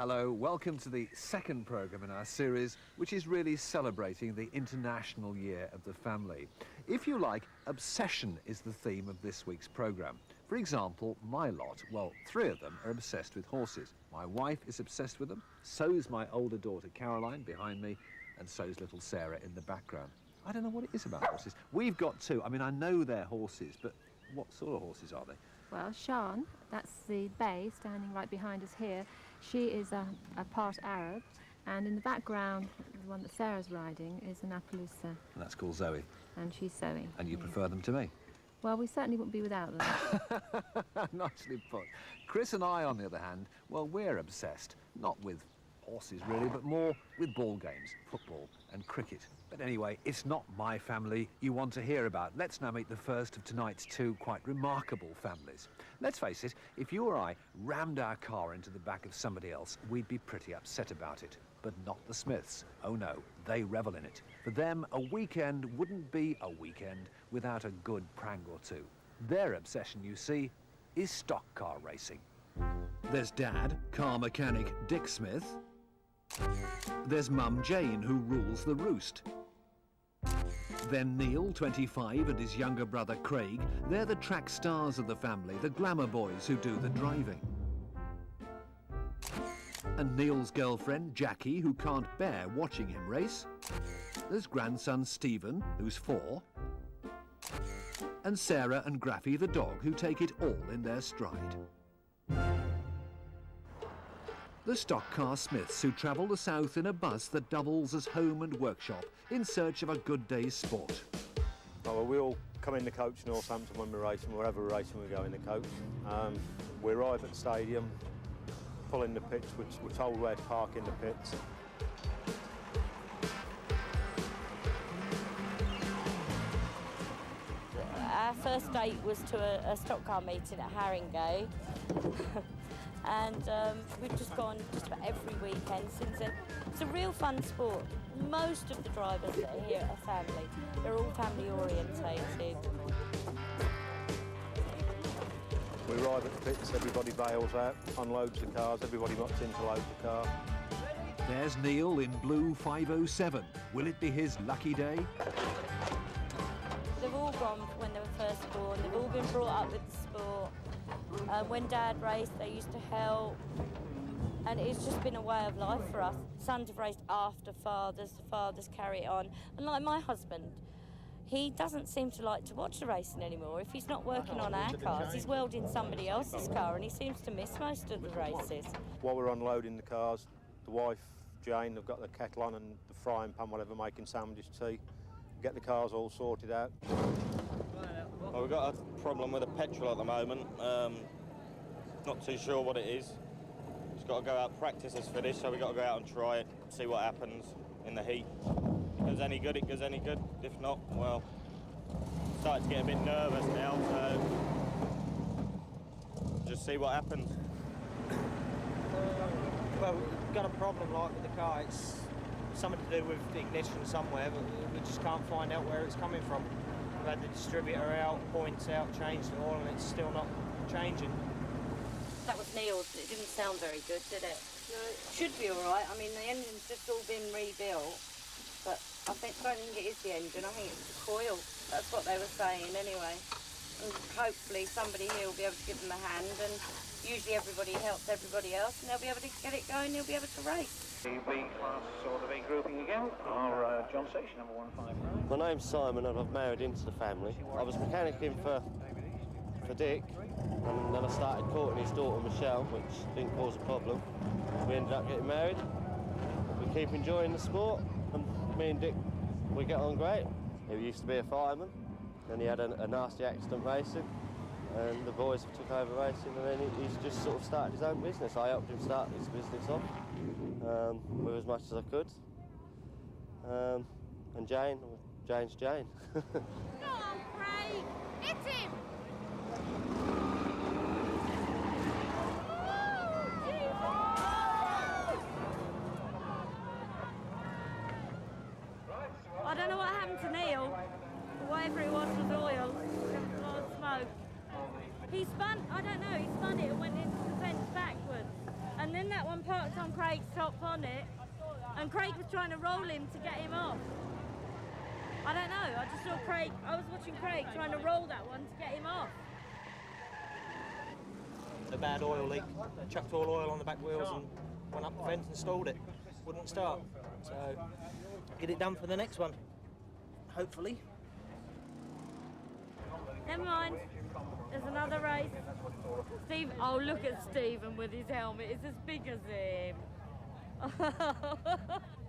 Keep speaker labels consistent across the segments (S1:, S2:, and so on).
S1: Hello, welcome to the second programme in our series, which is really celebrating the International Year of the Family. If you like, obsession is the theme of this week's programme. For example, my lot, well, 3 of them are obsessed with horses. My wife is obsessed with them, so's my older daughter Caroline behind me, and so's little Sarah in the background. I don't know what it is about horses. We've got 2. I mean, I know they're horses, but what sort of horses are they?
S2: Well, Shan, that's the bay standing right behind us here. She is a part Arab, and in the background, the one that Sarah's riding is an Appaloosa.
S1: And that's called Zoe.
S2: And she's Zoe.
S1: And you prefer them to me?
S2: Well, we certainly wouldn't be without them.
S1: Nicely put. Chris and I, on the other hand, well, we're obsessed, not with horses really, but more with ball games, football and cricket. But anyway, it's not my family you want to hear about. Let's now meet the first of tonight's 2 quite remarkable families. Let's face it, if you or I rammed our car into the back of somebody else, we'd be pretty upset about it. But not the Smiths. Oh no, they revel in it. For them, a weekend wouldn't be a weekend without a good prank or 2. Their obsession, you see, is stock car racing. There's Dad, car mechanic Dick Smith. There's Mum Jane, who rules the roost. Then Neil, 25, and his younger brother Craig. They're the track stars of the family, the glamour boys who do the driving. And Neil's girlfriend Jackie, who can't bear watching him race. There's grandson Stephen, who's 4. And Sarah and Graffy the dog, who take it all in their stride. The stock car Smiths, who travel the south in a bus that doubles as home and workshop in search of a good day's sport.
S3: Oh, well, we all come in the coach in Northampton when we're racing, wherever we're racing we go in the coach. We arrive at the stadium, pull in the pits, we're told where to park in the pits.
S4: Our first date was to a stock car meeting at Haringey. And we've just gone just about every weekend since then. It's a real fun sport. Most of the drivers that are here are family. They're all family orientated.
S3: We arrive at the pits, everybody bails out, unloads the cars, everybody mucks in to load the car.
S1: There's Neil in blue 507. Will it be his lucky day?
S4: They've all gone when they were first born. They've all been brought up with the sport. When Dad raced, they used to help, and it's just been a way of life for us. Sons have raced after fathers, the fathers carry it on. And like my husband, he doesn't seem to like to watch the racing anymore. If he's not working on our cars, he's welding somebody else's car, and he seems to miss most of the races.
S3: While we're unloading the cars, the wife, Jane, have got the kettle on and the frying pan, whatever, making sandwiches, tea. Get the cars all sorted out.
S5: Well, we've got a problem with the petrol at the moment. Not too sure what it is. Just got to go out, practice is finished, so we've got to go out and try it, see what happens in the heat. If it goes any good, it goes any good. If not, well, starting to get a bit nervous now, so just see what happens.
S6: Well, we've got a problem like with the car. It's something to do with the ignition somewhere, but we just can't find out where it's coming from. We've had the distributor out, points out, changed the oil, and it's still not changing.
S4: That was Neil's. It didn't sound very good, did it? No. Should be all right. I mean, the engine's just all been rebuilt, but I don't think it is the engine. I think it's the coil. That's what they were saying anyway. And hopefully somebody here will be able to give them a hand, and usually everybody helps everybody else, and they'll be able to get it going, they'll be able to race.
S7: The B class or the B grouping again are John Station, number 159.
S5: My name's Simon and I've married into the family. I was mechanicking for Dick, and then I started courting his daughter Michelle, which didn't cause a problem. We ended up getting married. We keep enjoying the sport, and me and Dick, we get on great. He used to be a fireman, then he had a nasty accident racing, and the boys took over racing, and then he's just sort of started his own business. I helped him start his business off with as much as I could. And Jane's Jane.
S8: Go on, Craig! Hit him!
S4: I don't know what happened to Neil. Whatever it was oil. There was a lot of smoke. He spun, I don't know, he spun it and went into the fence backwards. And then that one parked on Craig's top bonnet, and Craig was trying to roll him to get him off. I don't know, I just saw Craig, I was watching Craig trying to roll that one to get him off.
S6: A bad oil leak. Chucked all oil on the back wheels and went up the fence and stalled it. Wouldn't start. So, get it done for the next one. Hopefully.
S4: Never mind. There's another race. Steve, oh look at Stephen with his helmet. It's as big as him.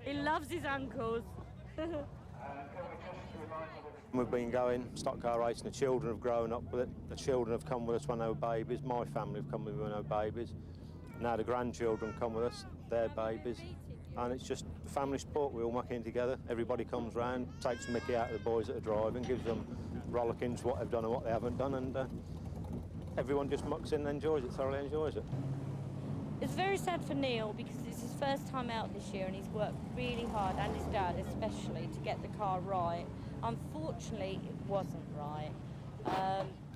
S4: He loves his uncles.
S3: We've been going stock car racing. The children have grown up with it. The children have come with us when they were babies. My family have come with me when they were babies. Now the grandchildren come with us, they're babies. And it's just family sport. We all muck in together. Everybody comes round, takes the mickey out of the boys that are driving, gives them rollickings, what they've done and what they haven't done, and everyone just mucks in and enjoys it, thoroughly enjoys it.
S4: It's very sad for Neil because it's his first time out this year and he's worked really hard, and his dad especially, to get the car right. Unfortunately, it wasn't right.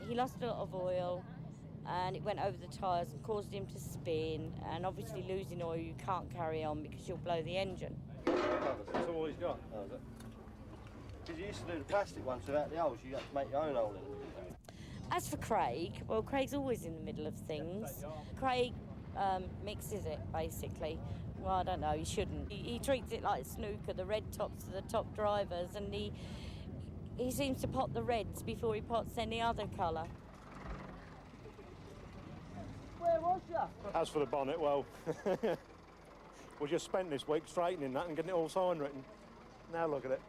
S4: He lost a lot of oil and it went over the tyres and caused him to spin, and obviously losing oil you can't carry on because you'll blow the engine.
S5: That's all he's got. Because you used to do the plastic ones without the holes, you had to make your own hole in them.
S4: As for Craig, well, Craig's always in the middle of things. Craig mixes it, basically. Well, I don't know, he shouldn't. He treats it like snooker, the red tops are the top drivers, and he seems to pot the reds before he pots any other colour.
S5: Where was you?
S3: As for the bonnet, well, we just spent this week straightening that and getting it all sign written. Now look at it.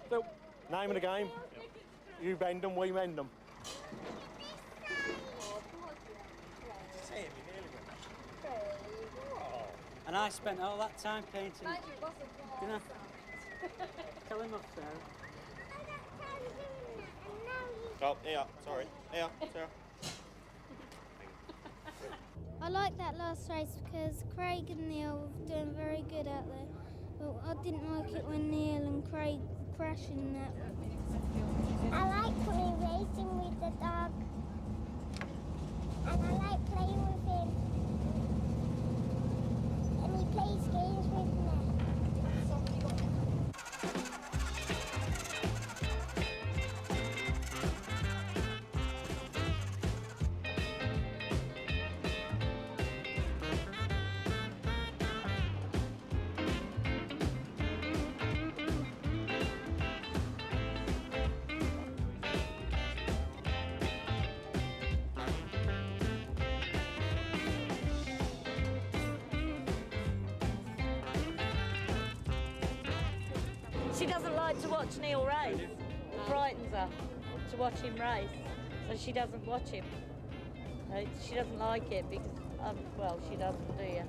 S3: So, name of the game, you bend them, we mend them.
S9: And I spent all that time painting. Didn't I? Tell him off, Sarah.
S5: Oh, here, sorry. Here, Sarah.
S10: I like that last race because Craig and Neil were doing very good out there. But I didn't like it when Neil and Craig were crashing that.
S11: I like going racing with the dog. And I like playing with him. And he plays games with me.
S4: She doesn't like to watch Neil race. It frightens her to watch him race, so she doesn't watch him. She doesn't like it because, well, she doesn't, do you?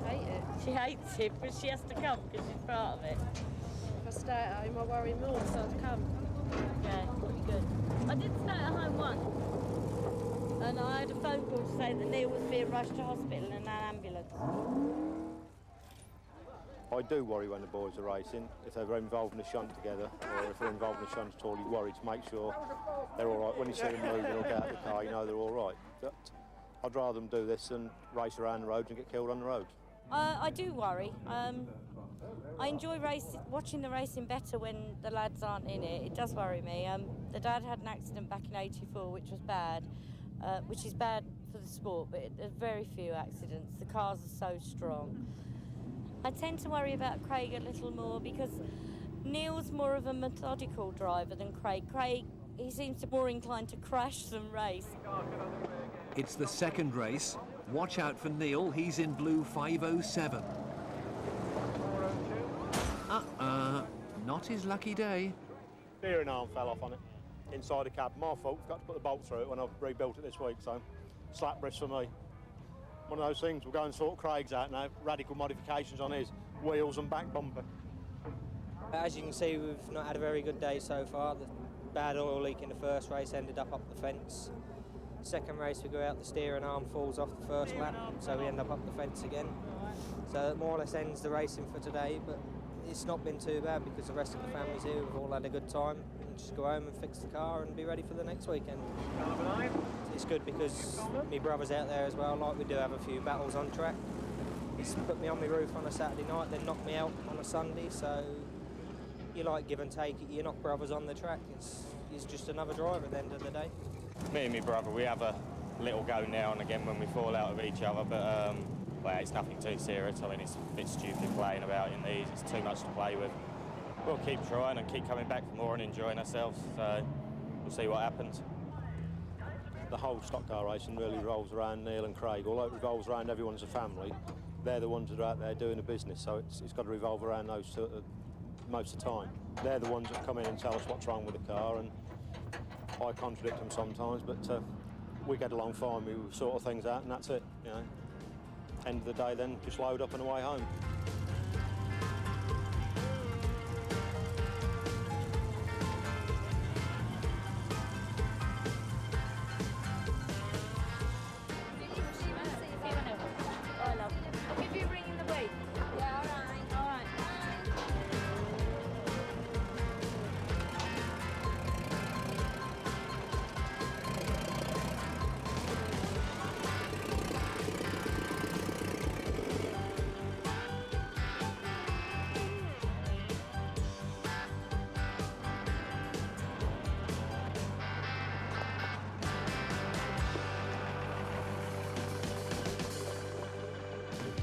S12: Hate it.
S4: She hates it, but she has to come because she's part of it.
S12: If I stay at home, I worry more, so I'd come.
S4: Yeah, pretty good. I did stay at home once, and I had a phone call to say that Neil was being rushed to hospital in an ambulance.
S3: I do worry when the boys are racing, if they're involved in a shunt together, or if they're involved in a shunt at all, you worry to make sure they're all right. When you see them moving or get out of the car, you know they're all right. But I'd rather them do this than race around the roads and get killed on the roads.
S4: I do worry. I enjoy watching the racing better when the lads aren't in it. It does worry me. The dad had an accident back in '84, which was bad, which is bad for the sport, but there's very few accidents. The cars are so strong. I tend to worry about Craig a little more because Neil's more of a methodical driver than Craig. Craig, he seems to be more inclined to crash than race.
S1: It's the second race. Watch out for Neil, he's in blue 507. Not his lucky day.
S3: Steering arm fell off on it, inside the cab. My fault, got to put the bolt through it when I rebuilt it this week, so slap wrist for me. One of those things, we'll go and sort Craig's out now, radical modifications on his wheels and back bumper.
S6: As you can see, we've not had a very good day so far. The bad oil leak in the first race ended up the fence. Second race we go out, the steering arm falls off the first lap, so we end up the fence again. So it more or less ends the racing for today, but it's not been too bad because the rest of the family's here, we've all had a good time. We can just go home and fix the car and be ready for the next weekend. it's good because my brother's out there as well. Like, we do have a few battles on track. He's put me on my roof on a Saturday night, then knocked me out on a Sunday. So you like give and take it. You're not brothers on the track. He's just another driver at the end of the day.
S13: Me and my brother, we have a little go now and again when we fall out of each other, but well, it's nothing too serious. I mean, it's a bit stupid playing about in these. It's too much to play with. We'll keep trying and keep coming back for more and enjoying ourselves. So we'll see what happens.
S3: The whole stock car racing really revolves around Neil and Craig. Although it revolves around everyone as a family, they're the ones that are out there doing the business, so it's got to revolve around those two most of the time. They're the ones that come in and tell us what's wrong with the car, and I contradict them sometimes, but we get along fine. We sort of things out, and that's it. You know, end of the day, then just load up and away home.